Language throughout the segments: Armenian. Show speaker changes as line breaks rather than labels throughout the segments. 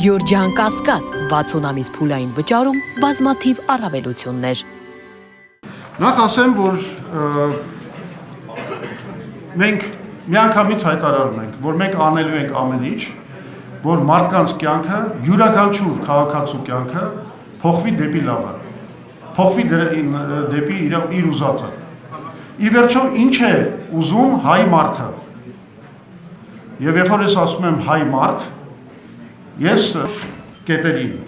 Գյորջյան Կասկադ 60 ամիս փուլային վճարում բազմաթիվ առավելություններ։
Նախ ասեմ, որ մենք միանգամից հայտարարում ենք, որ մենք անելու ենք ամեն ինչ, որ մարդկանց կյանքը, յուրաքանչյուր քաղաքացու կյանքը փոխվի դեպի լավը, փոխվի դեպի իր ուզածը։ Ի վերջո ինչ է ուզում հայ մարդը։ Եվ երբ որ ես ասում եմ հայ մարդ, ես կետերին։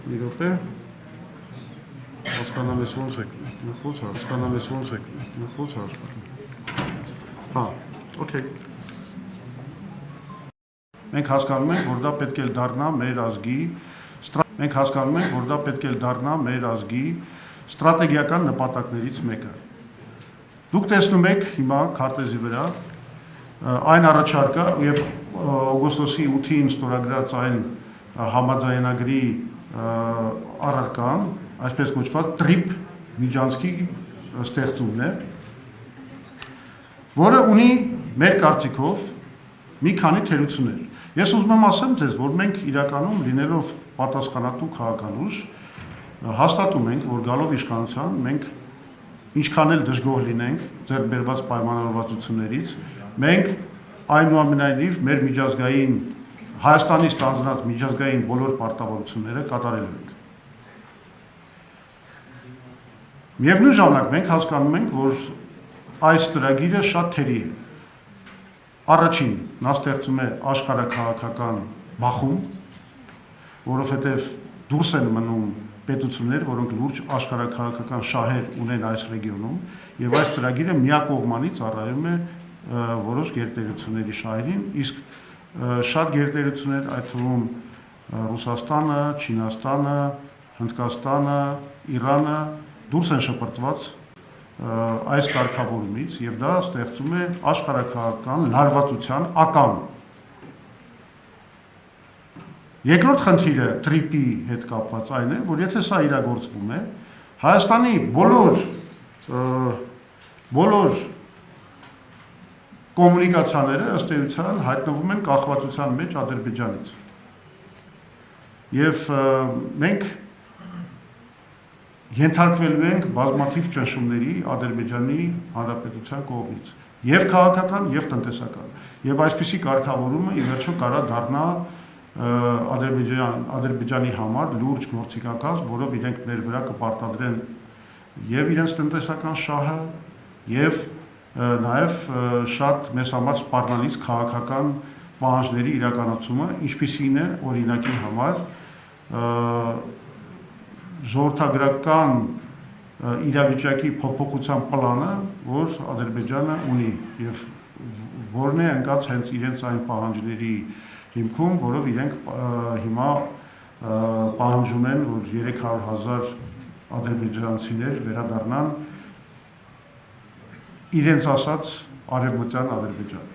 Մի րոպե, հասկանամ ես ոնց եք, հասկանամ ես ոնց եք, հա, օքեյ։ Մենք հասկանում ենք, որ դա պետք է դառնա մեր ազգի ստրատեգիական նպատակներից մեկը։ Դուք տեսնում եք հիմա քարտեզի վրա այն առաջարկը եւ օգոստոսի 8-ին ստորագրած այն համաձայնագրի առարկան, այսպես կոչված TRIP միջանցքի ստեղծումն է, որը ունի մեր կարծիքով մի քանի թերություններ։ Ես ուզում եմ ասեմ ձեզ, որ մենք իրականում լինելով պատասխանատու քաղաքանուշ հաստատում ենք, որ գալով իշխանության մենք ինչքան էլ դժգոհ լինենք ձեռք բերված պայմանավորվածություններից, մենք այնուամենայնիվ մեր միջազգային Հայաստանի ստանձնած միջազգային բոլոր պարտավորությունները կատարելու ենք։ Միևնույն ժամանակ մենք հասկանում ենք, որ այս ծրագիրը շատ թերի է։ Առաջին, նա ստեղծում է աշխարհաքաղաքական բախում, որովհետև դուրս են մնում պետություններ, որոնք լուրջ աշխարհաքաղաքական շահեր ունեն այս ռեգիոնում, եւ այս ծրագիրը միակողմանի ծառայում է որոշ գերտերությունների շահերին, իսկ շատ գերտերություններ, այդ թվում Ռուսաստանը, Չինաստանը, Հնդկաստանը, Իրանը դուրս են շպրտված այս կարգավորումից եւ դա ստեղծում է աշխարհաքաղաքական լարվածության ական։ Երկրորդ խնդիրը TRIP-ի հետ կապված այն է, որ եթե սա իրագործվում է, Հայաստանի բոլոր կոմունիկացիաները ըստ էության հայտնվում են կախվածության մեջ Ադրբեջանից։ Եվ մենք ենթարկվելու ենք բազմաթիվ ճնշումների Ադրբեջանի Հանրապետության կողմից, եւ քաղաքական, եւ տնտեսական։ Եվ այսպիսի կարգավորումը ի վերջո կարա դառնա Ադրբեջանի համար լուրջ գործիքակաց, որով իրենք մեր վրա կպարտադրեն եւ իրենց տնտեսական շահը, եւ նաեւ շատ մեծ համար սպառնալից քաղաքական պահանջների իրականացումը, ինչպիսին է օրինակի համար ժողովրդագրական իրավիճակի փոփոխության պլանը, որ Ադրբեջանը ունի եւ որն է ընկած հենց իրենց այն պահանջների հիմքում, որով իրենք հիմա պահանջում են, որ 300,000 ադրբեջանցիներ վերադառնան իրենց ասած արևմտյան Ադրբեջան։